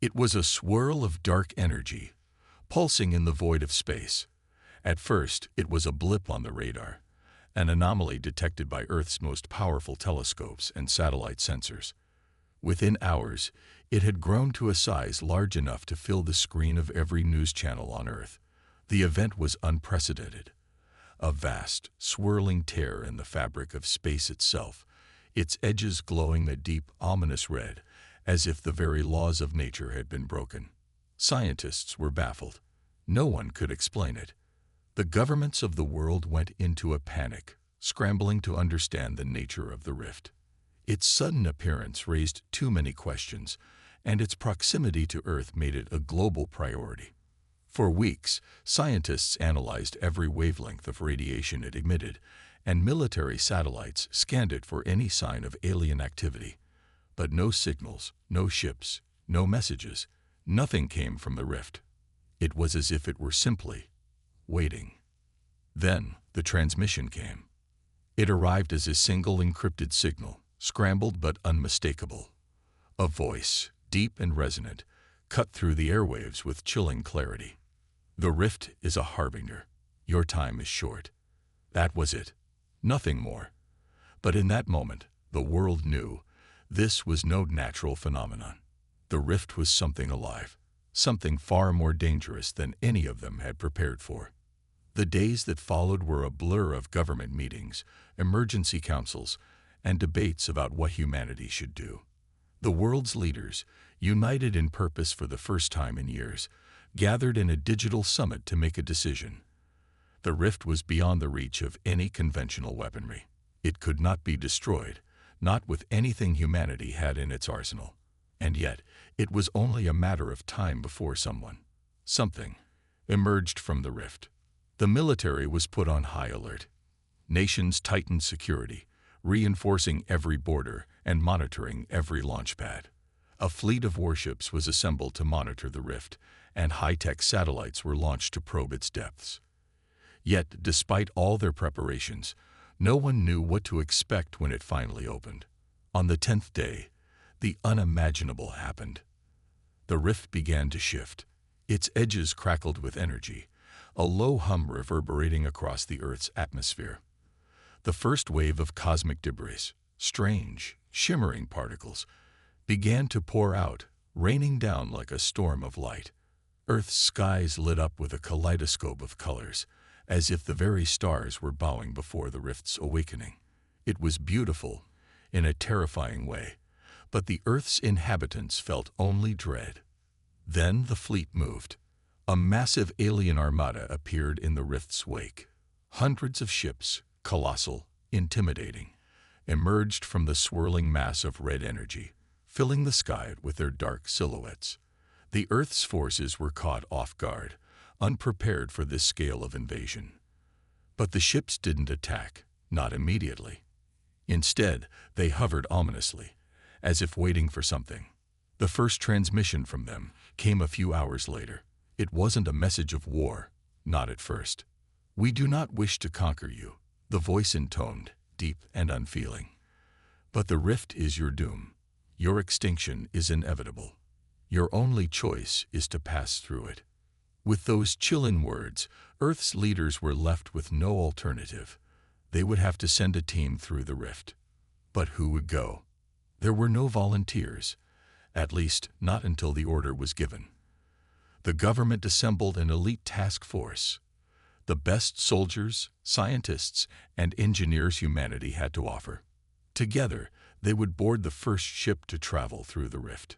It was a swirl of dark energy, pulsing in the void of space. At first, it was a blip on the radar, an anomaly detected by Earth's most powerful telescopes and satellite sensors. Within hours, it had grown to a size large enough to fill the screen of every news channel on Earth. The event was unprecedented. A vast, swirling tear in the fabric of space itself, its edges glowing a deep, ominous red, as if the very laws of nature had been broken. Scientists were baffled. No one could explain it. The governments of the world went into a panic, scrambling to understand the nature of the rift. Its sudden appearance raised too many questions, and its proximity to Earth made it a global priority. For weeks, scientists analyzed every wavelength of radiation it emitted, and military satellites scanned it for any sign of alien activity. But no signals, no ships, no messages, nothing came from the rift. It was as if it were simply waiting. Then the transmission came. It arrived as a single encrypted signal, scrambled but unmistakable. A voice, deep and resonant, cut through the airwaves with chilling clarity. The rift is a harbinger. Your time is short. That was it. Nothing more. But in that moment, the world knew this was no natural phenomenon. The rift was something alive, something far more dangerous than any of them had prepared for. The days that followed were a blur of government meetings, emergency councils, and debates about what humanity should do. The world's leaders, united in purpose for the first time in years, gathered in a digital summit to make a decision. The rift was beyond the reach of any conventional weaponry. It could not be destroyed, not with anything humanity had in its arsenal. And yet, it was only a matter of time before something, emerged from the rift. The military was put on high alert. Nations tightened security, reinforcing every border and monitoring every launch pad. A fleet of warships was assembled to monitor the rift, and high-tech satellites were launched to probe its depths. Yet, despite all their preparations, no one knew what to expect when it finally opened. On the 10th day, the unimaginable happened. The rift began to shift. Its edges crackled with energy, a low hum reverberating across the Earth's atmosphere. The first wave of cosmic debris, strange, shimmering particles, began to pour out, raining down like a storm of light. Earth's skies lit up with a kaleidoscope of colors, as if the very stars were bowing before the rift's awakening. It was beautiful, in a terrifying way, but the Earth's inhabitants felt only dread. Then the fleet moved. A massive alien armada appeared in the rift's wake. Hundreds of ships, colossal, intimidating, emerged from the swirling mass of red energy, filling the sky with their dark silhouettes. The Earth's forces were caught off guard, unprepared for this scale of invasion. But the ships didn't attack, not immediately. Instead, they hovered ominously, as if waiting for something. The first transmission from them came a few hours later. It wasn't a message of war, not at first. "We do not wish to conquer you," the voice intoned, deep and unfeeling. "But the rift is your doom. Your extinction is inevitable. Your only choice is to pass through it." With those chilling words, Earth's leaders were left with no alternative. They would have to send a team through the rift. But who would go? There were no volunteers, at least not until the order was given. The government assembled an elite task force, the best soldiers, scientists, and engineers humanity had to offer. Together, they would board the first ship to travel through the rift.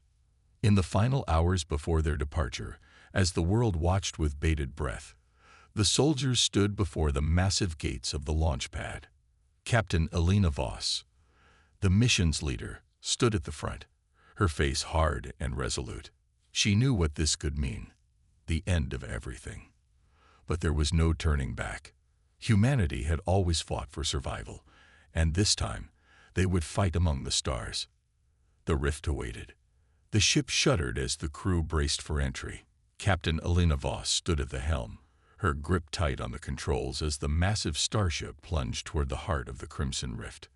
In the final hours before their departure, as the world watched with bated breath, the soldiers stood before the massive gates of the launch pad. Captain Elena Voss, the mission's leader, stood at the front, her face hard and resolute. She knew what this could mean, the end of everything. But there was no turning back. Humanity had always fought for survival, and this time they would fight among the stars. The rift awaited. The ship shuddered as the crew braced for entry. Captain Elena Voss stood at the helm, her grip tight on the controls as the massive starship plunged toward the heart of the Crimson Rift.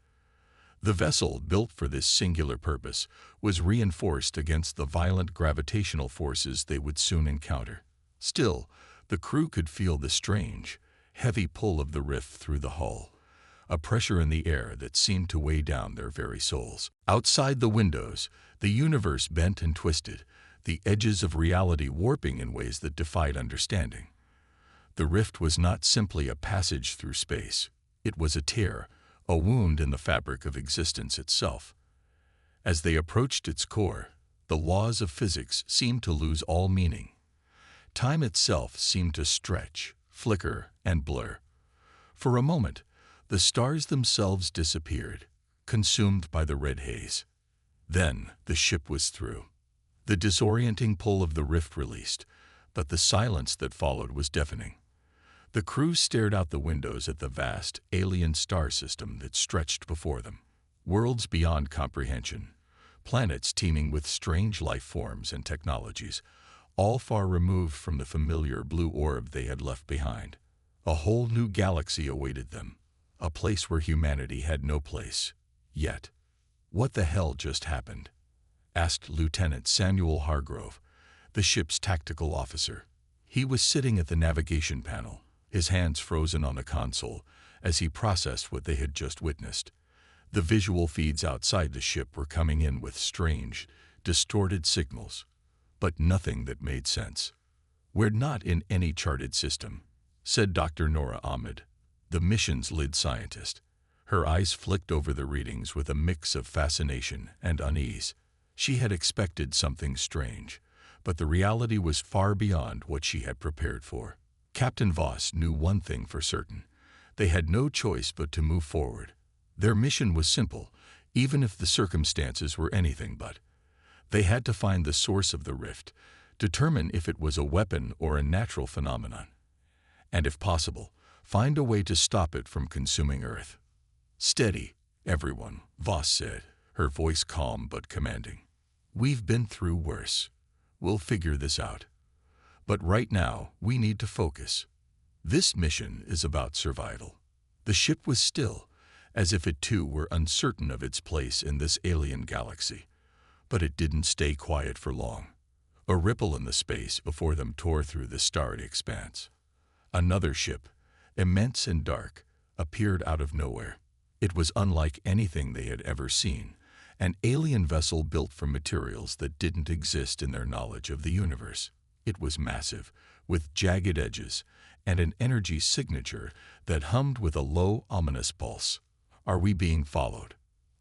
The vessel, built for this singular purpose, was reinforced against the violent gravitational forces they would soon encounter. Still, the crew could feel the strange, heavy pull of the rift through the hull, a pressure in the air that seemed to weigh down their very souls. Outside the windows, the universe bent and twisted, the edges of reality warping in ways that defied understanding. The rift was not simply a passage through space. It was a tear, a wound in the fabric of existence itself. As they approached its core, the laws of physics seemed to lose all meaning. Time itself seemed to stretch, flicker, and blur. For a moment, the stars themselves disappeared, consumed by the red haze. Then the ship was through. The disorienting pull of the rift released, but the silence that followed was deafening. The crew stared out the windows at the vast, alien star system that stretched before them. Worlds beyond comprehension, planets teeming with strange life forms and technologies, all far removed from the familiar blue orb they had left behind. A whole new galaxy awaited them, a place where humanity had no place. Yet, what the hell just happened? Asked Lieutenant Samuel Hargrove, the ship's tactical officer. He was sitting at the navigation panel, his hands frozen on the console, as he processed what they had just witnessed. The visual feeds outside the ship were coming in with strange, distorted signals, but nothing that made sense. "We're not in any charted system," said Dr. Nora Ahmed, the mission's lead scientist. Her eyes flicked over the readings with a mix of fascination and unease. She had expected something strange, but the reality was far beyond what she had prepared for. Captain Voss knew one thing for certain. They had no choice but to move forward. Their mission was simple, even if the circumstances were anything but. They had to find the source of the rift, determine if it was a weapon or a natural phenomenon, and if possible, find a way to stop it from consuming Earth. "Steady, everyone," Voss said, her voice calm but commanding. "We've been through worse. We'll figure this out. But right now, we need to focus. This mission is about survival." The ship was still, as if it too were uncertain of its place in this alien galaxy. But it didn't stay quiet for long. A ripple in the space before them tore through the starry expanse. Another ship, immense and dark, appeared out of nowhere. It was unlike anything they had ever seen, an alien vessel built from materials that didn't exist in their knowledge of the universe. It was massive, with jagged edges, and an energy signature that hummed with a low, ominous pulse. "Are we being followed?"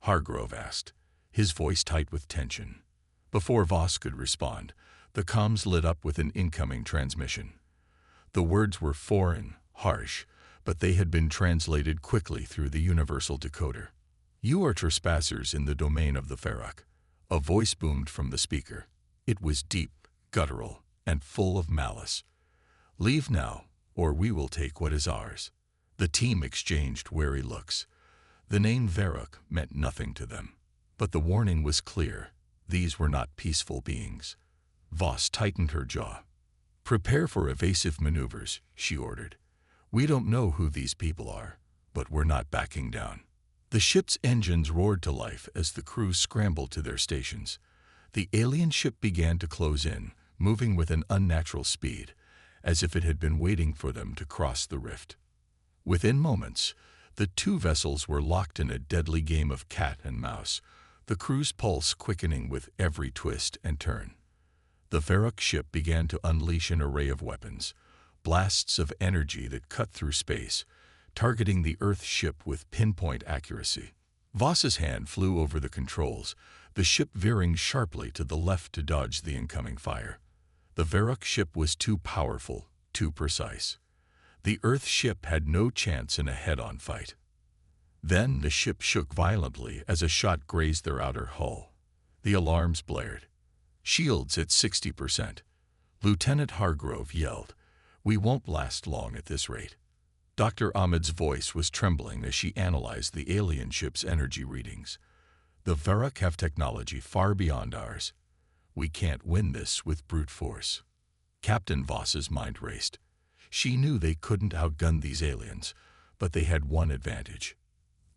Hargrove asked, his voice tight with tension. Before Voss could respond, the comms lit up with an incoming transmission. The words were foreign, harsh, but they had been translated quickly through the universal decoder. "You are trespassers in the domain of the Feroc," a voice boomed from the speaker. It was deep, guttural, and full of malice. "Leave now, or we will take what is ours." The team exchanged wary looks. The name Feroc meant nothing to them, but the warning was clear. These were not peaceful beings. Voss tightened her jaw. "Prepare for evasive maneuvers," she ordered. "We don't know who these people are, but we're not backing down." The ship's engines roared to life as the crew scrambled to their stations. The alien ship began to close in, moving with an unnatural speed, as if it had been waiting for them to cross the rift. Within moments, the two vessels were locked in a deadly game of cat and mouse, the crew's pulse quickening with every twist and turn. The Feroc ship began to unleash an array of weapons, blasts of energy that cut through space, targeting the Earth ship with pinpoint accuracy. Voss's hand flew over the controls, the ship veering sharply to the left to dodge the incoming fire. The Feroc ship was too powerful, too precise. The Earth ship had no chance in a head-on fight. Then the ship shook violently as a shot grazed their outer hull. The alarms blared. "Shields at 60%. Lieutenant Hargrove yelled. "We won't last long at this rate." Dr. Ahmed's voice was trembling as she analyzed the alien ship's energy readings. "The Feroc have technology far beyond ours. We can't win this with brute force." Captain Voss's mind raced. She knew they couldn't outgun these aliens, but they had one advantage: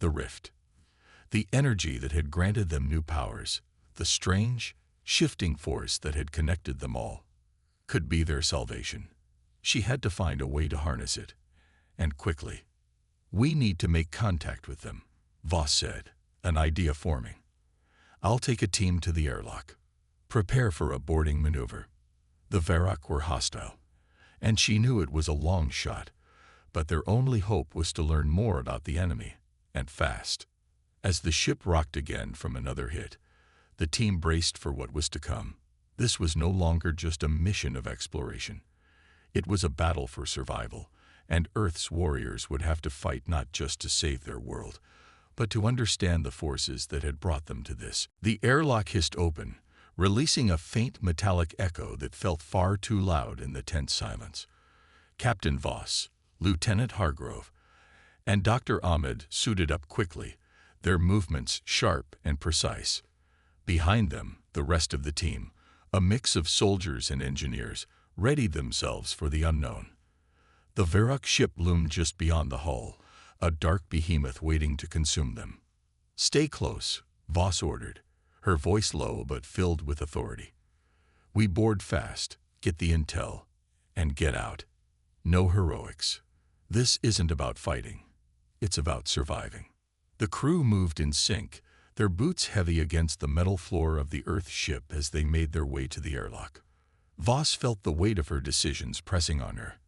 the rift. The energy that had granted them new powers, the strange, shifting force that had connected them all, could be their salvation. She had to find a way to harness it, and quickly. "We need to make contact with them," Voss said, an idea forming. "I'll take a team to the airlock. Prepare for a boarding maneuver." The Varrock were hostile, and she knew it was a long shot, but their only hope was to learn more about the enemy, and fast. As the ship rocked again from another hit, the team braced for what was to come. This was no longer just a mission of exploration. It was a battle for survival, and Earth's warriors would have to fight not just to save their world, but to understand the forces that had brought them to this. The airlock hissed open, releasing a faint metallic echo that felt far too loud in the tense silence. Captain Voss, Lieutenant Hargrove, and Dr. Ahmed suited up quickly, their movements sharp and precise. Behind them, the rest of the team, a mix of soldiers and engineers, readied themselves for the unknown. The Varrock ship loomed just beyond the hull, a dark behemoth waiting to consume them. "Stay close," Voss ordered, her voice low but filled with authority. "We board fast, get the intel, and get out. No heroics. This isn't about fighting. It's about surviving." The crew moved in sync, their boots heavy against the metal floor of the Earth ship as they made their way to the airlock. Voss felt the weight of her decisions pressing on her.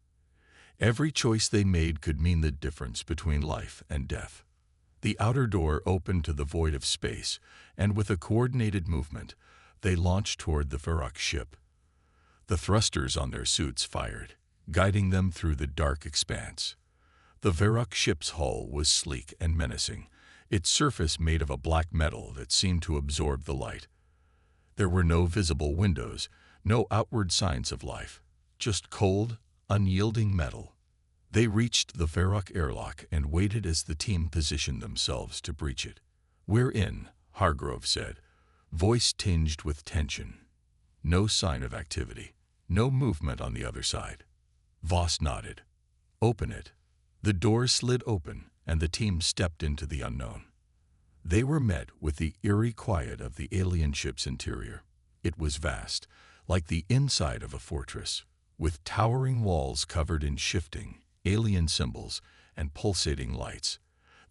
Every choice they made could mean the difference between life and death. The outer door opened to the void of space, and with a coordinated movement, they launched toward the Varrock ship. The thrusters on their suits fired, guiding them through the dark expanse. The Varrock ship's hull was sleek and menacing, its surface made of a black metal that seemed to absorb the light. There were no visible windows, no outward signs of life, just cold, unyielding metal. They reached the Varrock airlock and waited as the team positioned themselves to breach it. "We're in," Hargrove said, voice tinged with tension. No sign of activity, no movement on the other side. Voss nodded. "Open it." The door slid open, and the team stepped into the unknown. They were met with the eerie quiet of the alien ship's interior. It was vast, like the inside of a fortress, with towering walls covered in shifting, alien symbols and pulsating lights.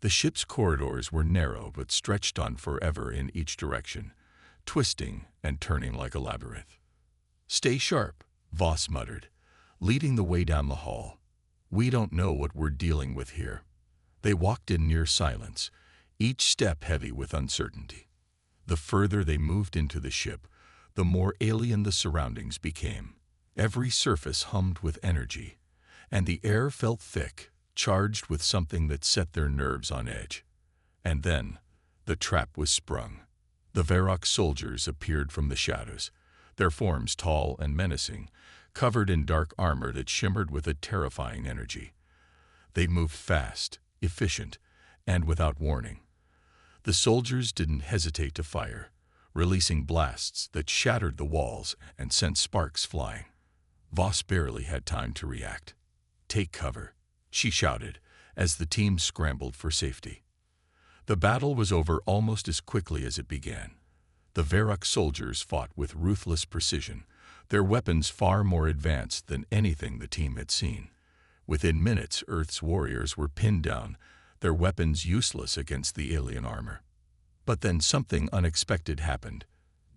The ship's corridors were narrow but stretched on forever in each direction, twisting and turning like a labyrinth. "Stay sharp," Voss muttered, leading the way down the hall. "We don't know what we're dealing with here." They walked in near silence, each step heavy with uncertainty. The further they moved into the ship, the more alien the surroundings became. Every surface hummed with energy, and the air felt thick, charged with something that set their nerves on edge. And then, the trap was sprung. The Varrock soldiers appeared from the shadows, their forms tall and menacing, covered in dark armor that shimmered with a terrifying energy. They moved fast, efficient, and without warning. The soldiers didn't hesitate to fire, releasing blasts that shattered the walls and sent sparks flying. Voss barely had time to react. "Take cover," she shouted, as the team scrambled for safety. The battle was over almost as quickly as it began. The Varrock soldiers fought with ruthless precision, their weapons far more advanced than anything the team had seen. Within minutes, Earth's warriors were pinned down, their weapons useless against the alien armor. But then something unexpected happened.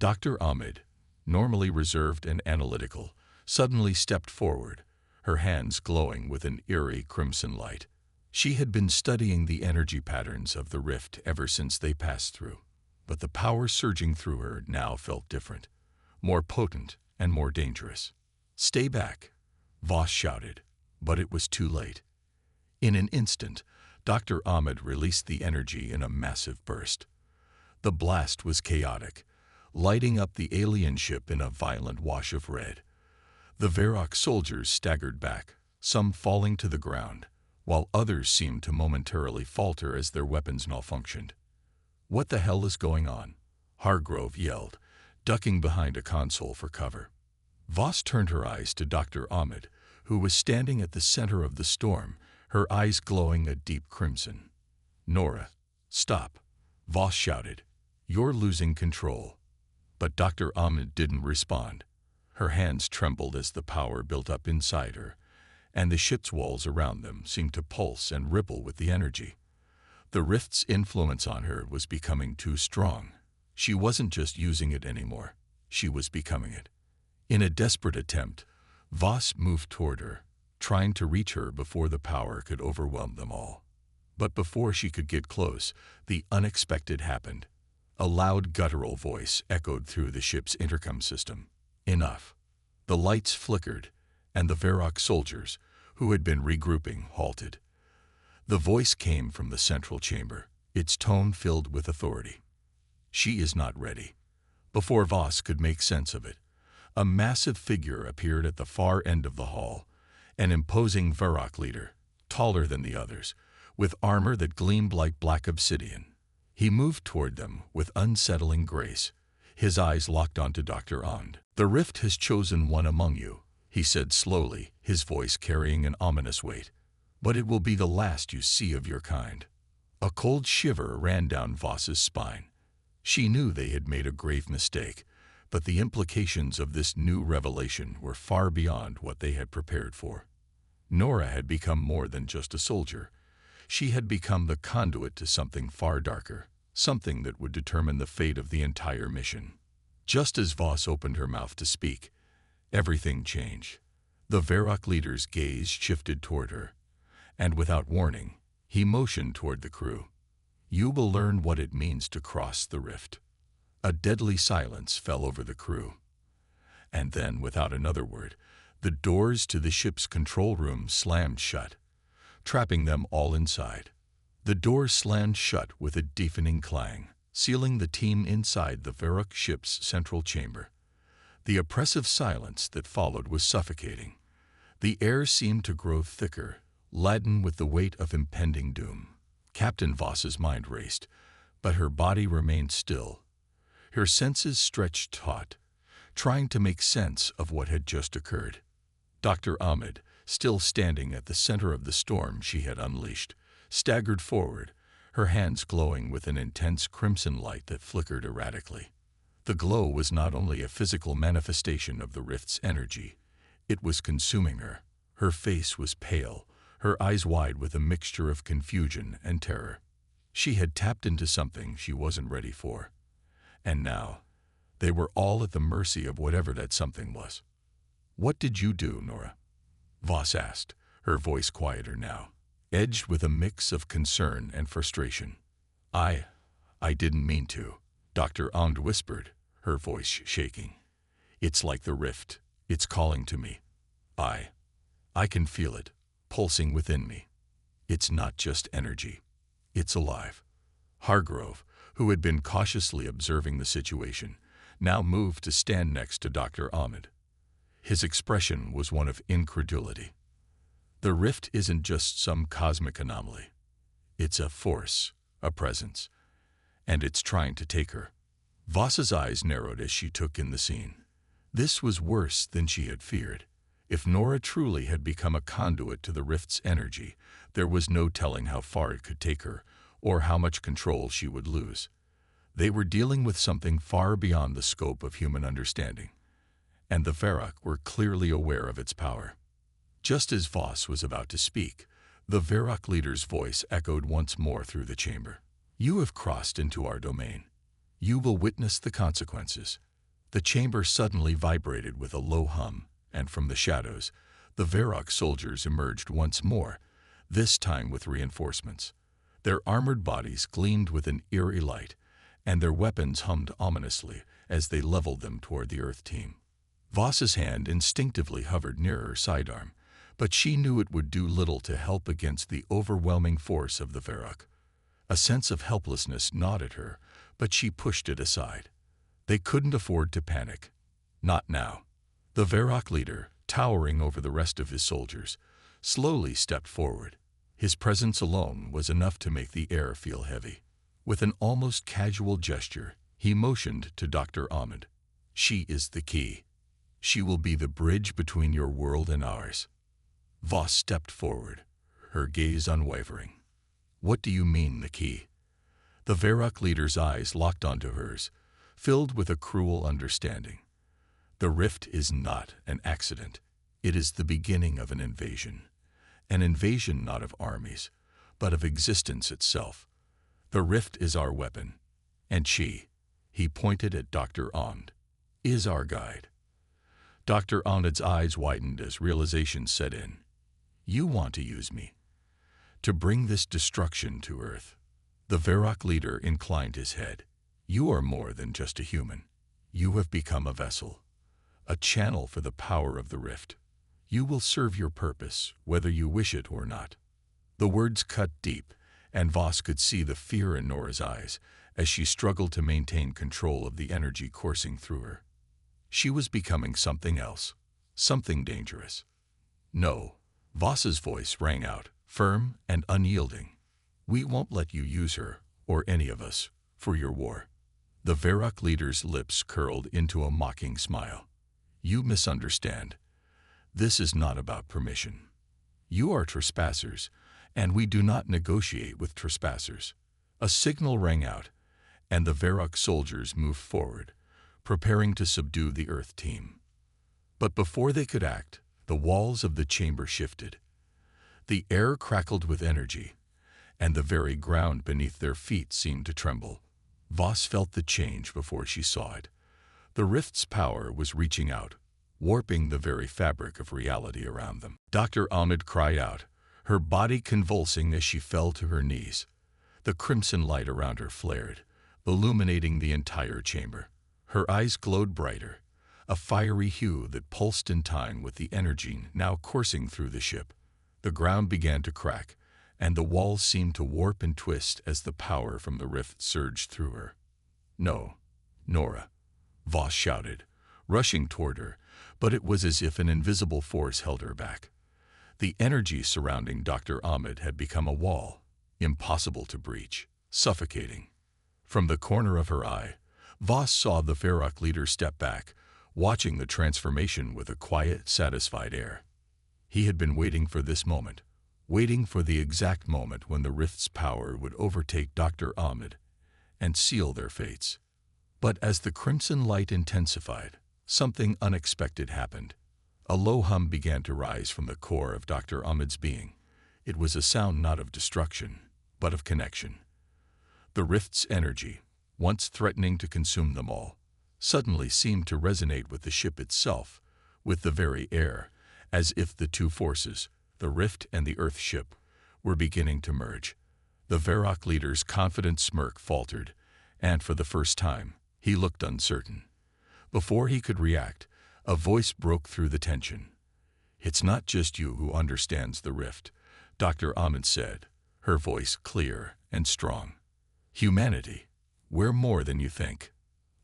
Dr. Ahmed, normally reserved and analytical, suddenly stepped forward, her hands glowing with an eerie crimson light. She had been studying the energy patterns of the rift ever since they passed through, but the power surging through her now felt different, more potent and more dangerous. "Stay back," Voss shouted, but it was too late. In an instant, Dr. Ahmed released the energy in a massive burst. The blast was chaotic, lighting up the alien ship in a violent wash of red. The Varrock soldiers staggered back, some falling to the ground, while others seemed to momentarily falter as their weapons malfunctioned. "What the hell is going on?" Hargrove yelled, ducking behind a console for cover. Voss turned her eyes to Dr. Ahmed, who was standing at the center of the storm, her eyes glowing a deep crimson. "Nora, stop." Voss shouted. "You're losing control." But Dr. Ahmed didn't respond. Her hands trembled as the power built up inside her, and the ship's walls around them seemed to pulse and ripple with the energy. The rift's influence on her was becoming too strong. She wasn't just using it anymore. She was becoming it. In a desperate attempt, Voss moved toward her, trying to reach her before the power could overwhelm them all. But before she could get close, the unexpected happened. A loud guttural voice echoed through the ship's intercom system. Enough. The lights flickered, and the Varrock soldiers, who had been regrouping, halted. The voice came from the central chamber, its tone filled with authority. "She is not ready." Before Voss could make sense of it, a massive figure appeared at the far end of the hall, an imposing Varrock leader, taller than the others, with armor that gleamed like black obsidian. He moved toward them with unsettling grace, his eyes locked onto Dr. Ahmed. "The rift has chosen one among you," he said slowly, his voice carrying an ominous weight. "But it will be the last you see of your kind." A cold shiver ran down Voss's spine. She knew they had made a grave mistake, but the implications of this new revelation were far beyond what they had prepared for. Nora had become more than just a soldier. She had become the conduit to something far darker, something that would determine the fate of the entire mission. Just as Voss opened her mouth to speak, everything changed. The Varrock leader's gaze shifted toward her, and without warning, he motioned toward the crew. "You will learn what it means to cross the rift." A deadly silence fell over the crew. And then, without another word, the doors to the ship's control room slammed shut, trapping them all inside. The door slammed shut with a deafening clang, sealing the team inside the Varrock ship's central chamber. The oppressive silence that followed was suffocating. The air seemed to grow thicker, laden with the weight of impending doom. Captain Voss's mind raced, but her body remained still. Her senses stretched taut, trying to make sense of what had just occurred. Dr. Ahmed, still standing at the center of the storm she had unleashed, staggered forward, her hands glowing with an intense crimson light that flickered erratically. The glow was not only a physical manifestation of the rift's energy, it was consuming her. Her face was pale, her eyes wide with a mixture of confusion and terror. She had tapped into something she wasn't ready for. And now, they were all at the mercy of whatever that something was. "What did you do, Nora?" Voss asked, her voice quieter now, edged with a mix of concern and frustration. I didn't mean to," Dr. Ahmed whispered, her voice shaking. "It's like the rift. It's calling to me. I can feel it, pulsing within me. It's not just energy. It's alive." Hargrove, who had been cautiously observing the situation, now moved to stand next to Dr. Ahmed. His expression was one of incredulity. "The rift isn't just some cosmic anomaly. It's a force, a presence, and it's trying to take her." Voss's eyes narrowed as she took in the scene. This was worse than she had feared. If Nora truly had become a conduit to the rift's energy, there was no telling how far it could take her, or how much control she would lose. They were dealing with something far beyond the scope of human understanding, and the Varrock were clearly aware of its power. Just as Voss was about to speak, the Varrock leader's voice echoed once more through the chamber. "You have crossed into our domain. You will witness the consequences." The chamber suddenly vibrated with a low hum, and from the shadows, the Varrock soldiers emerged once more, this time with reinforcements. Their armored bodies gleamed with an eerie light, and their weapons hummed ominously as they leveled them toward the Earth team. Voss's hand instinctively hovered near her sidearm, but she knew it would do little to help against the overwhelming force of the Varrock. A sense of helplessness gnawed at her, but she pushed it aside. They couldn't afford to panic. Not now. The Varrock leader, towering over the rest of his soldiers, slowly stepped forward. His presence alone was enough to make the air feel heavy. With an almost casual gesture, he motioned to Dr. Ahmed. "She is the key. She will be the bridge between your world and ours." Voss stepped forward, her gaze unwavering. "What do you mean, the key?" The Varrock leader's eyes locked onto hers, filled with a cruel understanding. The rift is not an accident. It is the beginning of an invasion. An invasion not of armies, but of existence itself. The rift is our weapon, and he pointed at Dr. Ond, is our guide. Dr. Ond's eyes widened as realization set in. You want to use me, to bring this destruction to Earth. The Varrock leader inclined his head. You are more than just a human. You have become a vessel, a channel for the power of the rift. You will serve your purpose, whether you wish it or not. The words cut deep, and Voss could see the fear in Nora's eyes as she struggled to maintain control of the energy coursing through her. She was becoming something else, something dangerous. No, Voss's voice rang out, firm and unyielding. We won't let you use her, or any of us, for your war. The Varrock leader's lips curled into a mocking smile. You misunderstand. This is not about permission. You are trespassers, and we do not negotiate with trespassers. A signal rang out, and the Varrock soldiers moved forward, preparing to subdue the Earth team. But before they could act, the walls of the chamber shifted. The air crackled with energy, and the very ground beneath their feet seemed to tremble. Voss felt the change before she saw it. The rift's power was reaching out, warping the very fabric of reality around them. Dr. Ahmed cried out, her body convulsing as she fell to her knees. The crimson light around her flared, illuminating the entire chamber. Her eyes glowed brighter, a fiery hue that pulsed in time with the energy now coursing through the ship. The ground began to crack, and the walls seemed to warp and twist as the power from the rift surged through her. No, Nora, Voss shouted, rushing toward her, but it was as if an invisible force held her back. The energy surrounding Dr. Ahmed had become a wall, impossible to breach, suffocating. From the corner of her eye, Voss saw the Varrock leader step back, watching the transformation with a quiet, satisfied air. He had been waiting for this moment, waiting for the exact moment when the rift's power would overtake Dr. Ahmed and seal their fates. But as the crimson light intensified, something unexpected happened. A low hum began to rise from the core of Dr. Ahmed's being. It was a sound not of destruction, but of connection. The rift's energy, once threatening to consume them all, suddenly seemed to resonate with the ship itself, with the very air, as if the two forces, the rift and the Earth ship, were beginning to merge. The Varrock leader's confident smirk faltered, and for the first time, he looked uncertain. Before he could react, a voice broke through the tension. It's not just you who understands the rift, Dr. Ahmed said, her voice clear and strong. Humanity, we're more than you think.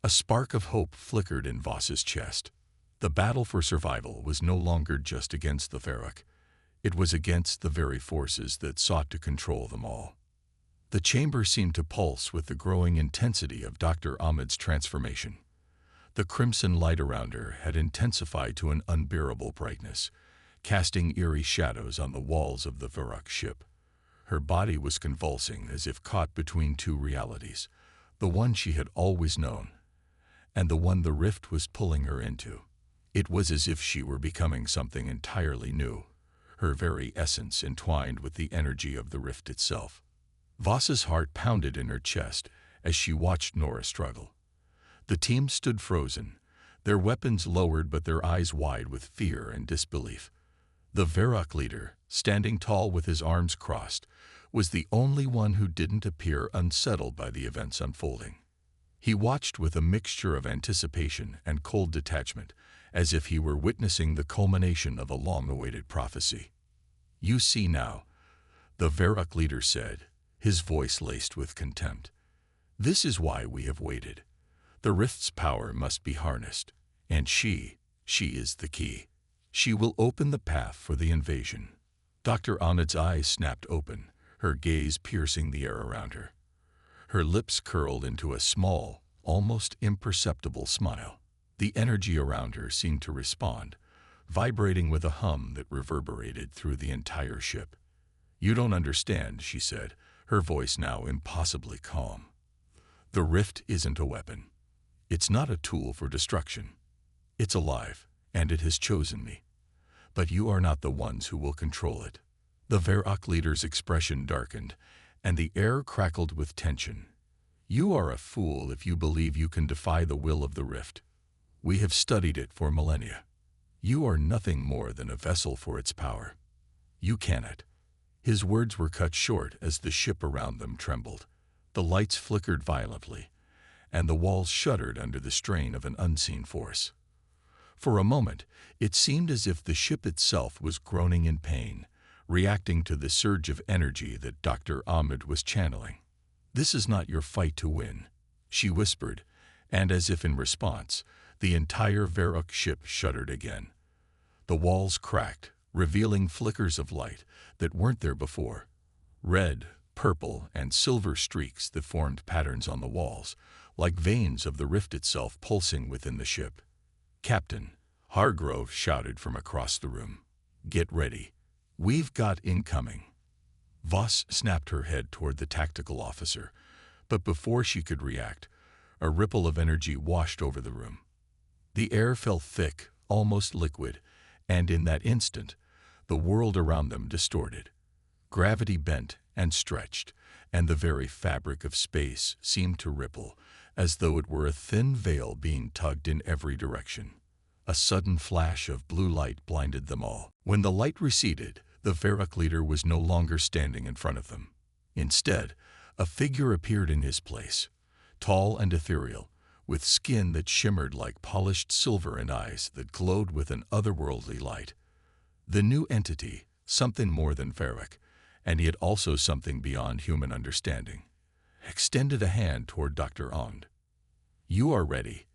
A spark of hope flickered in Voss's chest. The battle for survival was no longer just against the Varrock. It was against the very forces that sought to control them all. The chamber seemed to pulse with the growing intensity of Dr. Ahmed's transformation. The crimson light around her had intensified to an unbearable brightness, casting eerie shadows on the walls of the Varrock ship. Her body was convulsing as if caught between two realities, the one she had always known, and the one the rift was pulling her into. It was as if she were becoming something entirely new, her very essence entwined with the energy of the rift itself. Voss's heart pounded in her chest as she watched Nora struggle. The team stood frozen, their weapons lowered but their eyes wide with fear and disbelief. The Varrock leader, standing tall with his arms crossed, was the only one who didn't appear unsettled by the events unfolding. He watched with a mixture of anticipation and cold detachment, as if he were witnessing the culmination of a long-awaited prophecy. You see now, the Varrock leader said, his voice laced with contempt. This is why we have waited. The rift's power must be harnessed, and she is the key. She will open the path for the invasion. Dr. Ahmed's eyes snapped open, her gaze piercing the air around her. Her lips curled into a small, almost imperceptible smile. The energy around her seemed to respond, vibrating with a hum that reverberated through the entire ship. You don't understand, she said, her voice now impossibly calm. The rift isn't a weapon. It's not a tool for destruction. It's alive, and it has chosen me. But you are not the ones who will control it. The Varrock leader's expression darkened, and the air crackled with tension. You are a fool if you believe you can defy the will of the rift. We have studied it for millennia. You are nothing more than a vessel for its power. You cannot. His words were cut short as the ship around them trembled. The lights flickered violently, and the walls shuddered under the strain of an unseen force. For a moment, it seemed as if the ship itself was groaning in pain, reacting to the surge of energy that Dr. Ahmed was channeling. "This is not your fight to win," she whispered, and as if in response, the entire Varrock ship shuddered again. The walls cracked, revealing flickers of light that weren't there before. Red, purple, and silver streaks that formed patterns on the walls, like veins of the rift itself pulsing within the ship. "Captain," Hargrove shouted from across the room. "Get ready. We've got incoming." Voss snapped her head toward the tactical officer, but before she could react, a ripple of energy washed over the room. The air felt thick, almost liquid, and in that instant, the world around them distorted. Gravity bent and stretched, and the very fabric of space seemed to ripple, as though it were a thin veil being tugged in every direction. A sudden flash of blue light blinded them all. When the light receded, the Varrock leader was no longer standing in front of them. Instead, a figure appeared in his place, tall and ethereal, with skin that shimmered like polished silver and eyes that glowed with an otherworldly light. The new entity, something more than Varrock, and yet also something beyond human understanding, extended a hand toward Dr. Ahmed. "You are ready,"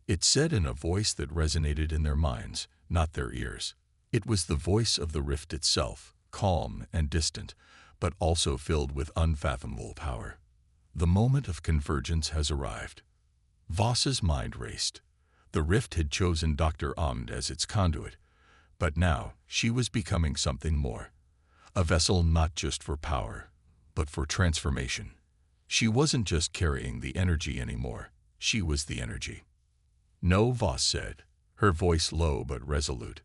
it said in a voice that resonated in their minds, not their ears. It was the voice of the rift itself, calm and distant, but also filled with unfathomable power. "The moment of convergence has arrived." Voss's mind raced. The rift had chosen Dr. Ahmed as its conduit, but now she was becoming something more. A vessel not just for power, but for transformation. She wasn't just carrying the energy anymore, she was the energy. "No," Voss said, her voice low but resolute.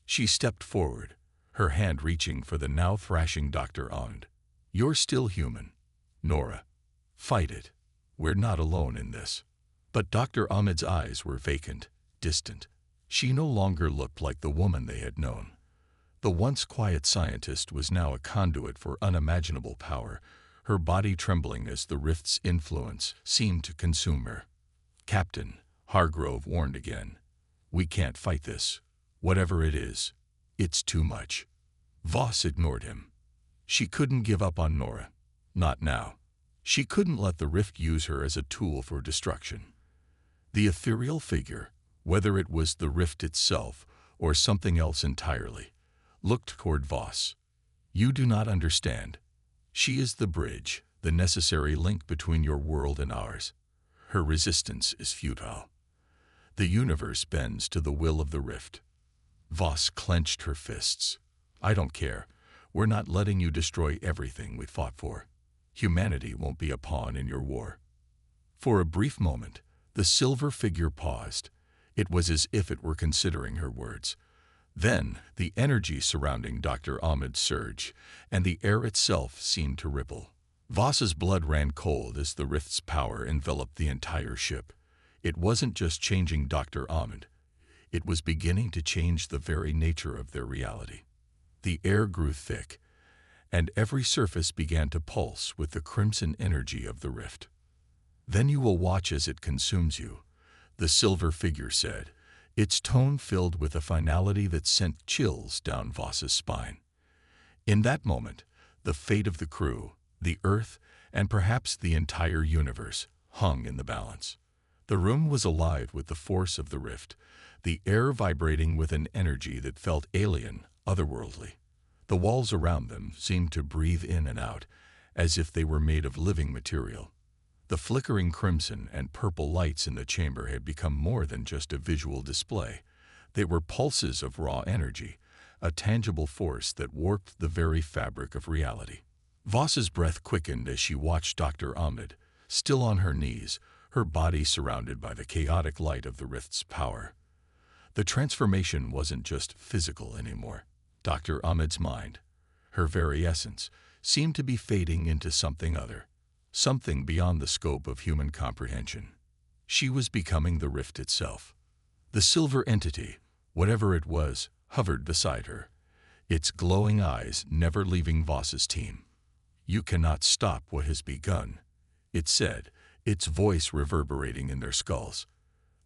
She stepped forward, her hand reaching for the now thrashing Dr. Ahmed. "You're still human, Nora. Fight it. We're not alone in this." But Dr. Ahmed's eyes were vacant, distant. She no longer looked like the woman they had known. The once quiet scientist was now a conduit for unimaginable power, her body trembling as the rift's influence seemed to consume her. "Captain," Hargrove warned again, "we can't fight this. Whatever it is, it's too much." Voss ignored him. She couldn't give up on Nora. Not now. She couldn't let the rift use her as a tool for destruction. The ethereal figure, whether it was the rift itself or something else entirely, looked toward Voss. "You do not understand. She is the bridge, the necessary link between your world and ours. Her resistance is futile. The universe bends to the will of the rift." Voss clenched her fists. "I don't care. We're not letting you destroy everything we fought for. Humanity won't be a pawn in your war." For a brief moment, the silver figure paused. It was as if it were considering her words. Then, the energy surrounding Dr. Ahmed surged, and the air itself seemed to ripple. Voss's blood ran cold as the rift's power enveloped the entire ship. It wasn't just changing Dr. Ahmed. It was beginning to change the very nature of their reality. The air grew thick, and every surface began to pulse with the crimson energy of the rift. "Then you will watch as it consumes you," the silver figure said, its tone filled with a finality that sent chills down Voss's spine. In that moment, the fate of the crew, the Earth, and perhaps the entire universe hung in the balance. The room was alive with the force of the rift, the air vibrating with an energy that felt alien, otherworldly. The walls around them seemed to breathe in and out, as if they were made of living material. The flickering crimson and purple lights in the chamber had become more than just a visual display. They were pulses of raw energy, a tangible force that warped the very fabric of reality. Voss's breath quickened as she watched Dr. Ahmed, still on her knees, her body surrounded by the chaotic light of the rift's power. The transformation wasn't just physical anymore. Dr. Ahmed's mind, her very essence, seemed to be fading into something other, something beyond the scope of human comprehension. She was becoming the rift itself. The silver entity, whatever it was, hovered beside her, its glowing eyes never leaving Voss's team. "You cannot stop what has begun," it said, its voice reverberating in their skulls.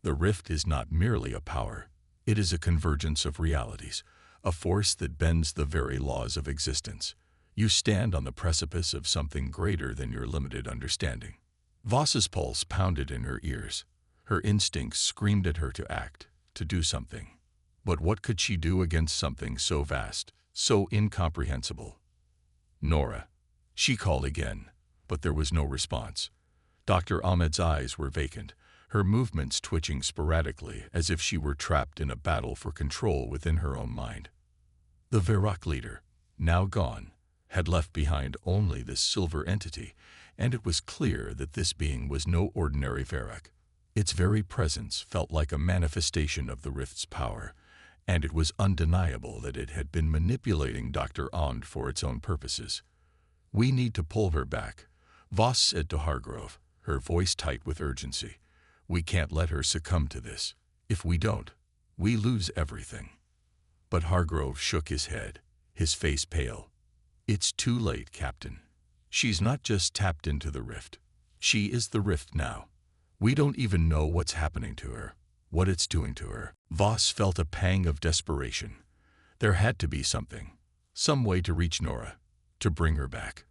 "The rift is not merely a power. It is a convergence of realities, a force that bends the very laws of existence. You stand on the precipice of something greater than your limited understanding." Voss's pulse pounded in her ears. Her instincts screamed at her to act, to do something. But what could she do against something so vast, so incomprehensible? "Nora," she called again, but there was no response. Dr. Ahmed's eyes were vacant, her movements twitching sporadically as if she were trapped in a battle for control within her own mind. The Varrock leader, now gone, had left behind only this silver entity, and it was clear that this being was no ordinary Varrock. Its very presence felt like a manifestation of the rift's power, and it was undeniable that it had been manipulating Dr. Ahmed for its own purposes. "We need to pull her back," Voss said to Hargrove, her voice tight with urgency. "We can't let her succumb to this. If we don't, we lose everything." But Hargrove shook his head, his face pale. "It's too late, Captain. She's not just tapped into the rift. She is the rift now. We don't even know what's happening to her, what it's doing to her." Voss felt a pang of desperation. There had to be something, some way to reach Nora, to bring her back.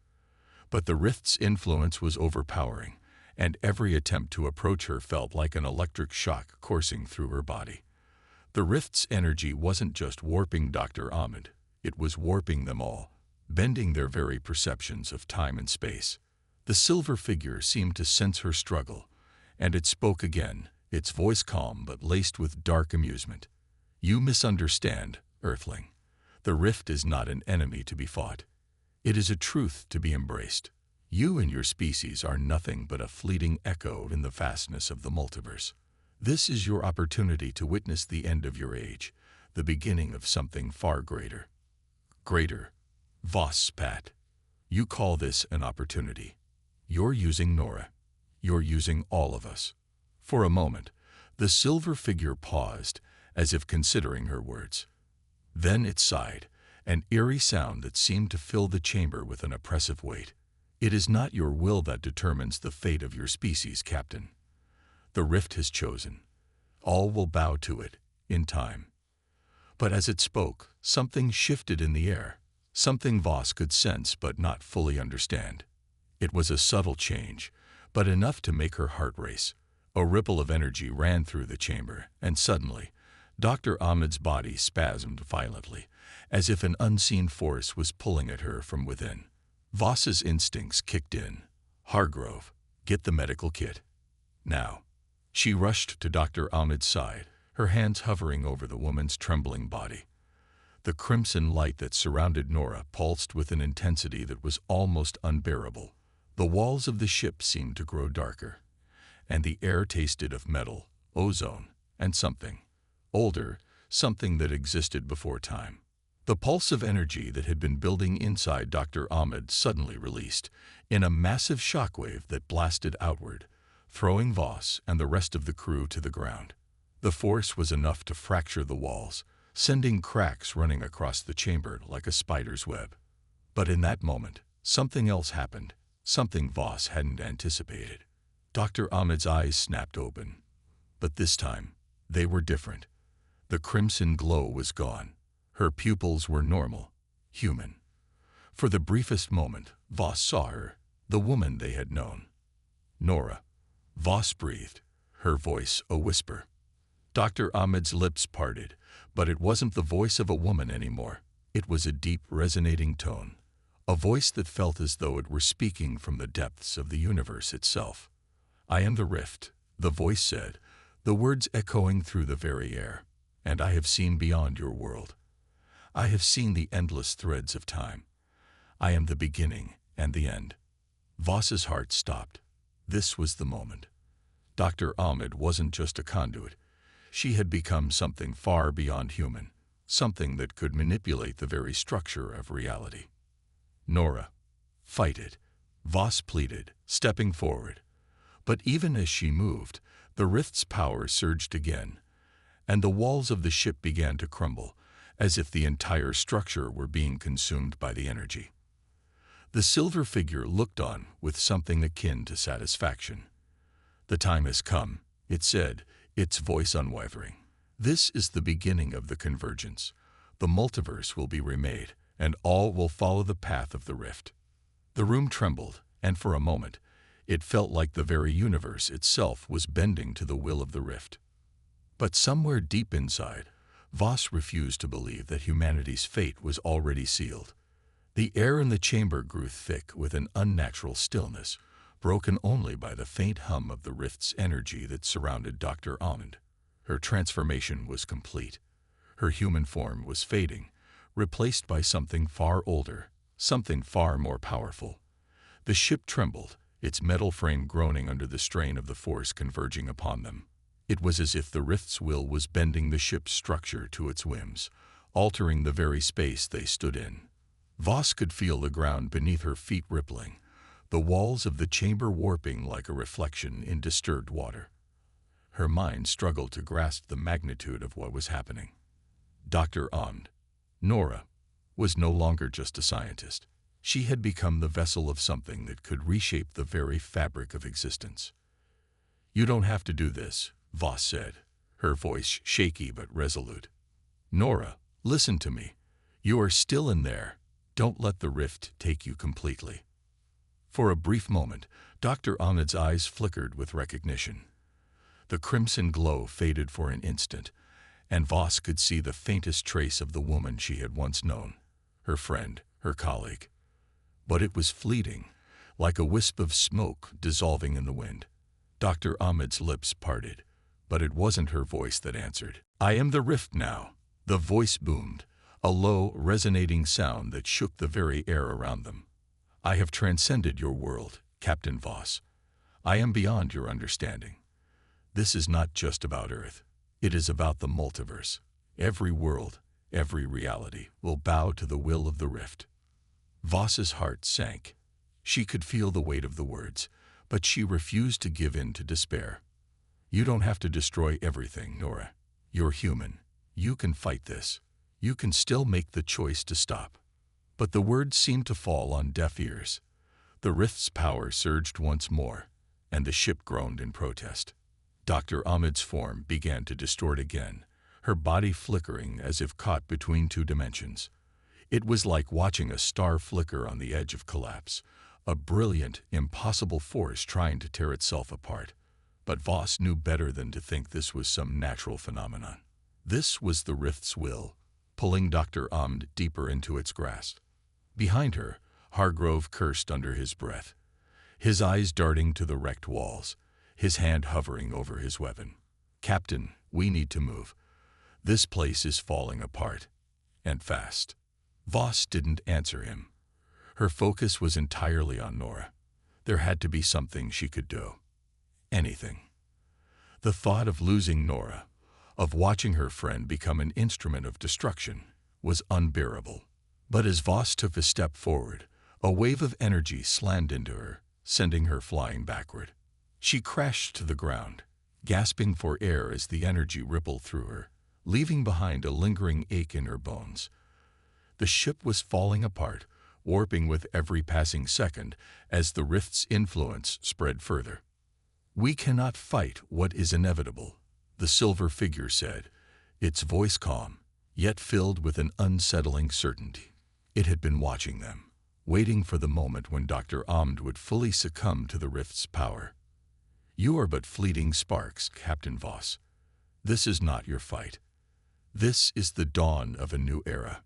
But the rift's influence was overpowering, and every attempt to approach her felt like an electric shock coursing through her body. The rift's energy wasn't just warping Dr. Ahmed, it was warping them all, bending their very perceptions of time and space. The silver figure seemed to sense her struggle, and it spoke again, its voice calm but laced with dark amusement. "You misunderstand, Earthling. The rift is not an enemy to be fought. It is a truth to be embraced. You and your species are nothing but a fleeting echo in the vastness of the multiverse. This is your opportunity to witness the end of your age, the beginning of something far greater." "Greater," Voss spat. "You call this an opportunity. You're using Nora. You're using all of us." For a moment, the silver figure paused, as if considering her words. Then it sighed, an eerie sound that seemed to fill the chamber with an oppressive weight. "It is not your will that determines the fate of your species, Captain. The rift has chosen. All will bow to it, in time." But as it spoke, something shifted in the air, something Voss could sense but not fully understand. It was a subtle change, but enough to make her heart race. A ripple of energy ran through the chamber, and suddenly, Dr. Ahmed's body spasmed violently, as if an unseen force was pulling at her from within. Voss's instincts kicked in. "Hargrove, get the medical kit. Now." She rushed to Dr. Ahmed's side, her hands hovering over the woman's trembling body. The crimson light that surrounded Nora pulsed with an intensity that was almost unbearable. The walls of the ship seemed to grow darker, and the air tasted of metal, ozone, and something older, something that existed before time. The pulse of energy that had been building inside Dr. Ahmed suddenly released, in a massive shockwave that blasted outward, throwing Voss and the rest of the crew to the ground. The force was enough to fracture the walls, sending cracks running across the chamber like a spider's web. But in that moment, something else happened, something Voss hadn't anticipated. Dr. Ahmed's eyes snapped open. But this time, they were different. The crimson glow was gone. Her pupils were normal, human. For the briefest moment, Voss saw her, the woman they had known. "Nora," Voss breathed, her voice a whisper. Dr. Ahmed's lips parted, but it wasn't the voice of a woman anymore. It was a deep, resonating tone, a voice that felt as though it were speaking from the depths of the universe itself. "I am the rift," the voice said, the words echoing through the very air, "and I have seen beyond your world. I have seen the endless threads of time. I am the beginning, And the end. Voss's heart stopped. This was the moment. Dr. Ahmed wasn't just a conduit. She had become something far beyond human, something that could manipulate the very structure of reality. Nora, fight it, Voss pleaded, stepping forward. But even as she moved, the rift's power surged again, and the walls of the ship began to crumble, as if the entire structure were being consumed by the energy. The silver figure looked on with something akin to satisfaction. "The time has come," it said, its voice unwavering. "This is the beginning of the convergence. The multiverse will be remade, and all will follow the path of the rift." The room trembled, and for a moment, it felt like the very universe itself was bending to the will of the rift. But somewhere deep inside, Voss refused to believe that humanity's fate was already sealed. The air in the chamber grew thick with an unnatural stillness, broken only by the faint hum of the rift's energy that surrounded Dr. Ahmed. Her transformation was complete. Her human form was fading, replaced by something far older, something far more powerful. The ship trembled, its metal frame groaning under the strain of the force converging upon them. It was as if the rift's will was bending the ship's structure to its whims, altering the very space they stood in. Voss could feel the ground beneath her feet rippling, the walls of the chamber warping like a reflection in disturbed water. Her mind struggled to grasp the magnitude of what was happening. Dr. Ahmed, Nora, was no longer just a scientist. She had become the vessel of something that could reshape the very fabric of existence. "You don't have to do this," Voss said, her voice shaky but resolute. "Nora, listen to me. You are still in there. Don't let the rift take you completely." For a brief moment, Dr. Ahmed's eyes flickered with recognition. The crimson glow faded for an instant, and Voss could see the faintest trace of the woman she had once known, her friend, her colleague. But it was fleeting, like a wisp of smoke dissolving in the wind. Dr. Ahmed's lips parted, but it wasn't her voice that answered. "I am the rift now," the voice boomed, a low, resonating sound that shook the very air around them. "I have transcended your world, Captain Voss. I am beyond your understanding. This is not just about Earth. It is about the multiverse. Every world, every reality will bow to the will of the rift." Voss's heart sank. She could feel the weight of the words, but she refused to give in to despair. "You don't have to destroy everything, Nora. You're human. You can fight this. You can still make the choice to stop." But the words seemed to fall on deaf ears. The rift's power surged once more, and the ship groaned in protest. Dr. Ahmed's form began to distort again, her body flickering as if caught between two dimensions. It was like watching a star flicker on the edge of collapse, a brilliant, impossible force trying to tear itself apart. But Voss knew better than to think this was some natural phenomenon. This was the rift's will, pulling Dr. Ahmed deeper into its grasp. Behind her, Hargrove cursed under his breath, his eyes darting to the wrecked walls, his hand hovering over his weapon. "Captain, we need to move. This place is falling apart. And fast." Voss didn't answer him. Her focus was entirely on Nora. There had to be something she could do. Anything. The thought of losing Nora, of watching her friend become an instrument of destruction, was unbearable. But as Voss took a step forward, a wave of energy slammed into her, sending her flying backward. She crashed to the ground, gasping for air as the energy rippled through her, leaving behind a lingering ache in her bones. The ship was falling apart, warping with every passing second as the rift's influence spread further. "We cannot fight what is inevitable," the silver figure said, its voice calm, yet filled with an unsettling certainty. It had been watching them, waiting for the moment when Dr. Ahmed would fully succumb to the rift's power. "You are but fleeting sparks, Captain Voss. This is not your fight. This is the dawn of a new era."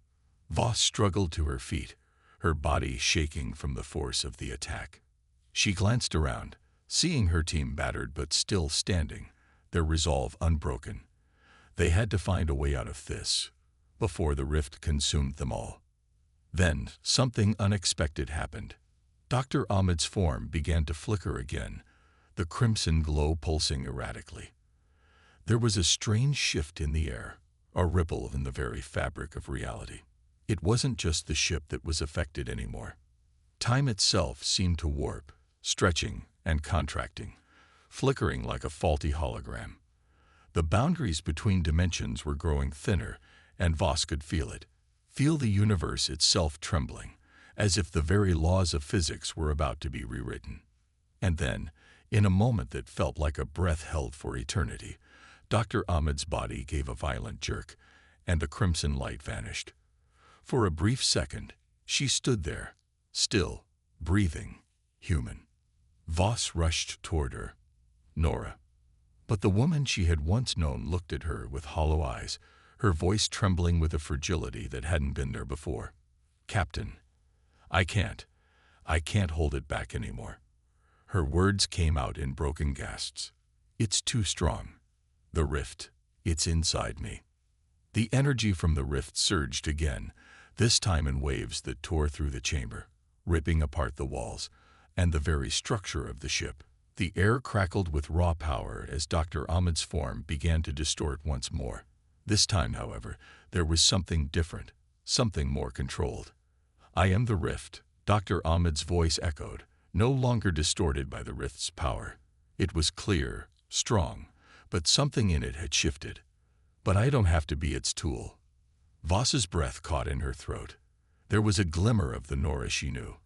Voss struggled to her feet, her body shaking from the force of the attack. She glanced around, seeing her team battered but still standing, their resolve unbroken. They had to find a way out of this, before the rift consumed them all. Then something unexpected happened. Dr. Ahmed's form began to flicker again, the crimson glow pulsing erratically. There was a strange shift in the air, a ripple in the very fabric of reality. It wasn't just the ship that was affected anymore. Time itself seemed to warp, stretching and contracting, flickering like a faulty hologram. The boundaries between dimensions were growing thinner, and Voss could feel it, feel the universe itself trembling, as if the very laws of physics were about to be rewritten. And then, in a moment that felt like a breath held for eternity, Dr. Ahmed's body gave a violent jerk, and the crimson light vanished. For a brief second, she stood there, still, breathing, human. Voss rushed toward her. Nora. But the woman she had once known looked at her with hollow eyes, her voice trembling with a fragility that hadn't been there before. "Captain, I can't hold it back anymore." Her words came out in broken gasps. "It's too strong. The rift, it's inside me." The energy from the rift surged again, this time in waves that tore through the chamber, ripping apart the walls and the very structure of the ship. The air crackled with raw power as Dr. Ahmed's form began to distort once more. This time, however, there was something different, something more controlled. "I am the rift," Dr. Ahmed's voice echoed, no longer distorted by the rift's power. It was clear, strong, but something in it had shifted. "But I don't have to be its tool." Voss's breath caught in her throat. There was a glimmer of the Nora she knew.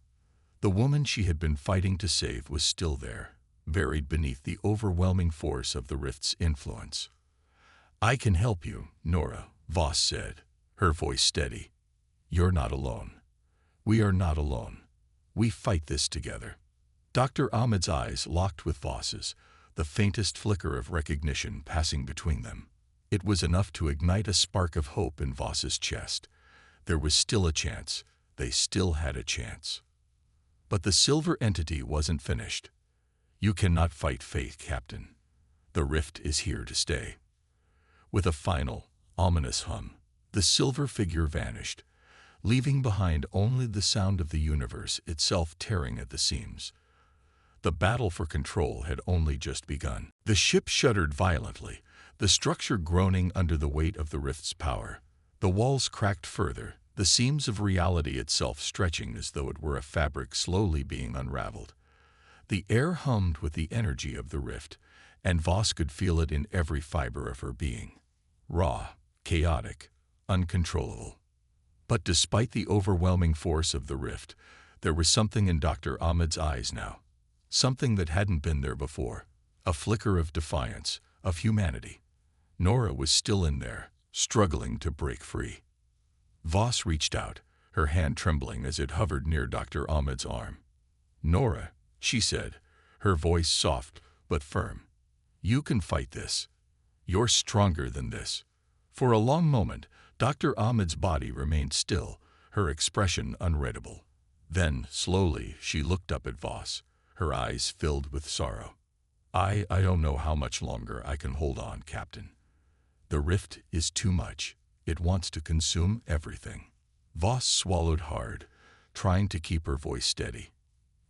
The woman she had been fighting to save was still there, buried beneath the overwhelming force of the rift's influence. "I can help you, Nora," Voss said, her voice steady. "You're not alone. We are not alone. We fight this together." Dr. Ahmed's eyes locked with Voss's, the faintest flicker of recognition passing between them. It was enough to ignite a spark of hope in Voss's chest. There was still a chance. They still had a chance. But the silver entity wasn't finished. "You cannot fight fate, Captain. The rift is here to stay." With a final, ominous hum, the silver figure vanished, leaving behind only the sound of the universe itself tearing at the seams. The battle for control had only just begun. The ship shuddered violently, the structure groaning under the weight of the rift's power. The walls cracked further, the seams of reality itself stretching as though it were a fabric slowly being unraveled. The air hummed with the energy of the rift, and Voss could feel it in every fiber of her being. Raw, chaotic, uncontrollable. But despite the overwhelming force of the rift, there was something in Dr. Ahmed's eyes now. Something that hadn't been there before. A flicker of defiance, of humanity. Nora was still in there, struggling to break free. Voss reached out, her hand trembling as it hovered near Dr. Ahmed's arm. "Nora," she said, her voice soft but firm. "You can fight this. You're stronger than this." For a long moment, Dr. Ahmed's body remained still, her expression unreadable. Then, slowly, she looked up at Voss, her eyes filled with sorrow. I don't know how much longer I can hold on, Captain. The rift is too much. It wants to consume everything." Voss swallowed hard, trying to keep her voice steady.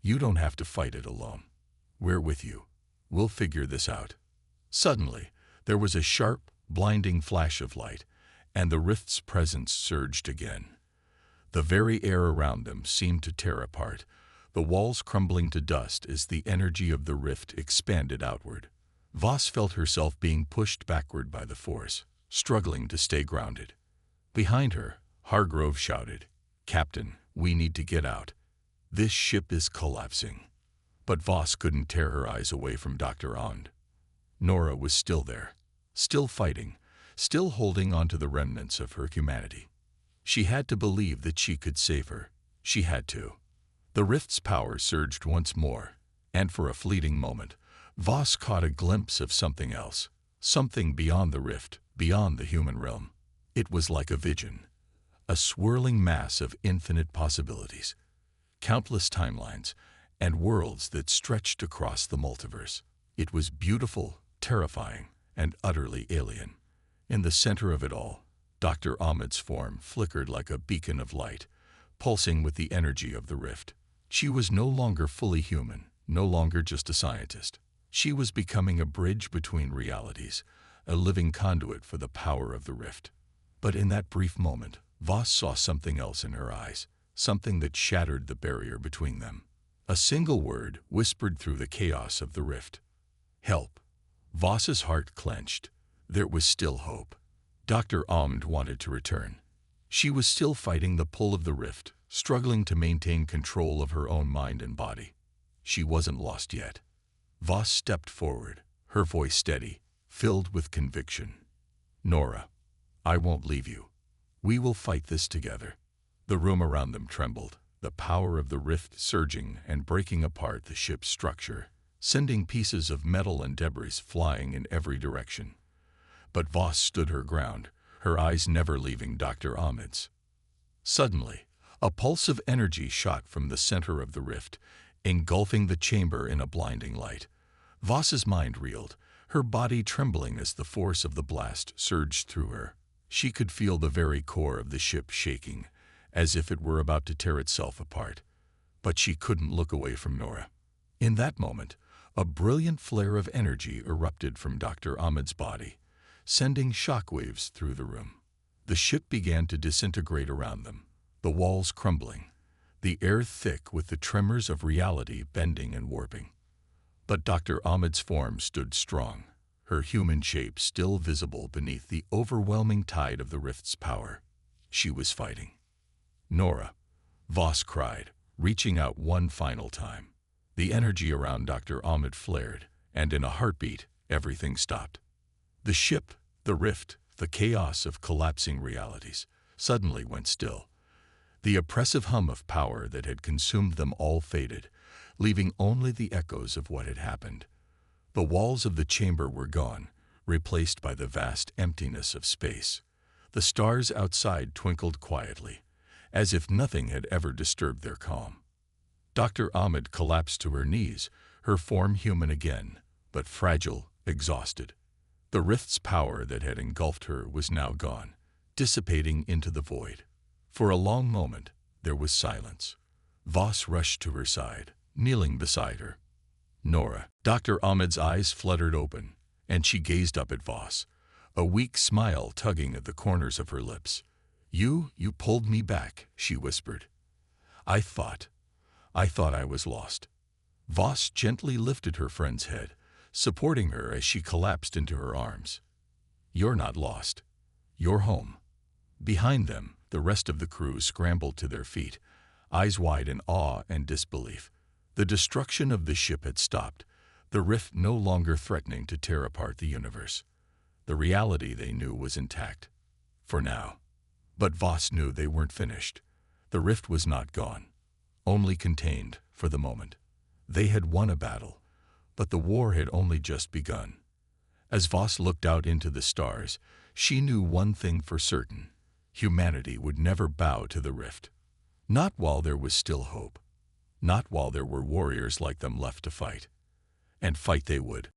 "You don't have to fight it alone. We're with you. We'll figure this out." Suddenly, there was a sharp, blinding flash of light, and the rift's presence surged again. The very air around them seemed to tear apart, the walls crumbling to dust as the energy of the rift expanded outward. Voss felt herself being pushed backward by the force, struggling to stay grounded. Behind her, Hargrove shouted, "Captain, we need to get out. This ship is collapsing." But Voss couldn't tear her eyes away from Dr. Ahmed. Nora was still there, still fighting, still holding on to the remnants of her humanity. She had to believe that she could save her. She had to. The rift's power surged once more, and for a fleeting moment, Voss caught a glimpse of something else, something beyond the rift, beyond the human realm. It was like a vision, a swirling mass of infinite possibilities, countless timelines, and worlds that stretched across the multiverse. It was beautiful, terrifying, and utterly alien. In the center of it all, Dr. Ahmed's form flickered like a beacon of light, pulsing with the energy of the rift, She was no longer fully human, no longer just a scientist. She was becoming a bridge between realities, a living conduit for the power of the rift. But in that brief moment, Voss saw something else in her eyes, something that shattered the barrier between them. A single word whispered through the chaos of the rift. Help. Voss's heart clenched. There was still hope. Dr. Ahmed wanted to return. She was still fighting the pull of the rift, struggling to maintain control of her own mind and body. She wasn't lost yet. Voss stepped forward, her voice steady, filled with conviction. Nora, I won't leave you. We will fight this together. The room around them trembled, the power of the rift surging and breaking apart the ship's structure, sending pieces of metal and debris flying in every direction. But Voss stood her ground, her eyes never leaving Dr. Ahmed's. Suddenly, a pulse of energy shot from the center of the rift, engulfing the chamber in a blinding light. Voss's mind reeled, her body trembling as the force of the blast surged through her. She could feel the very core of the ship shaking, as if it were about to tear itself apart. But she couldn't look away from Nora. In that moment, a brilliant flare of energy erupted from Dr. Ahmed's body, sending shockwaves through the room. The ship began to disintegrate around them, the walls crumbling, the air thick with the tremors of reality bending and warping. But Dr. Ahmed's form stood strong, her human shape still visible beneath the overwhelming tide of the rift's power. She was fighting. Nora, Voss cried, reaching out one final time. The energy around Dr. Ahmed flared, and in a heartbeat, everything stopped. The ship, the rift, the chaos of collapsing realities, suddenly went still. The oppressive hum of power that had consumed them all faded, leaving only the echoes of what had happened. The walls of the chamber were gone, replaced by the vast emptiness of space. The stars outside twinkled quietly, as if nothing had ever disturbed their calm. Dr. Ahmed collapsed to her knees, her form human again, but fragile, exhausted. The rift's power that had engulfed her was now gone, dissipating into the void. For a long moment, there was silence. Voss rushed to her side, kneeling beside her. Nora. Dr. Ahmed's eyes fluttered open, and she gazed up at Voss, a weak smile tugging at the corners of her lips. You pulled me back," she whispered. I thought I was lost." Voss gently lifted her friend's head, supporting her as she collapsed into her arms. "You're not lost. You're home." Behind them, the rest of the crew scrambled to their feet, eyes wide in awe and disbelief. The destruction of the ship had stopped, the rift no longer threatening to tear apart the universe. The reality they knew was intact. For now. But Voss knew they weren't finished. The rift was not gone, only contained for the moment. They had won a battle, but the war had only just begun. As Voss looked out into the stars, she knew one thing for certain: humanity would never bow to the rift. Not while there was still hope. Not while there were warriors like them left to fight. And fight they would.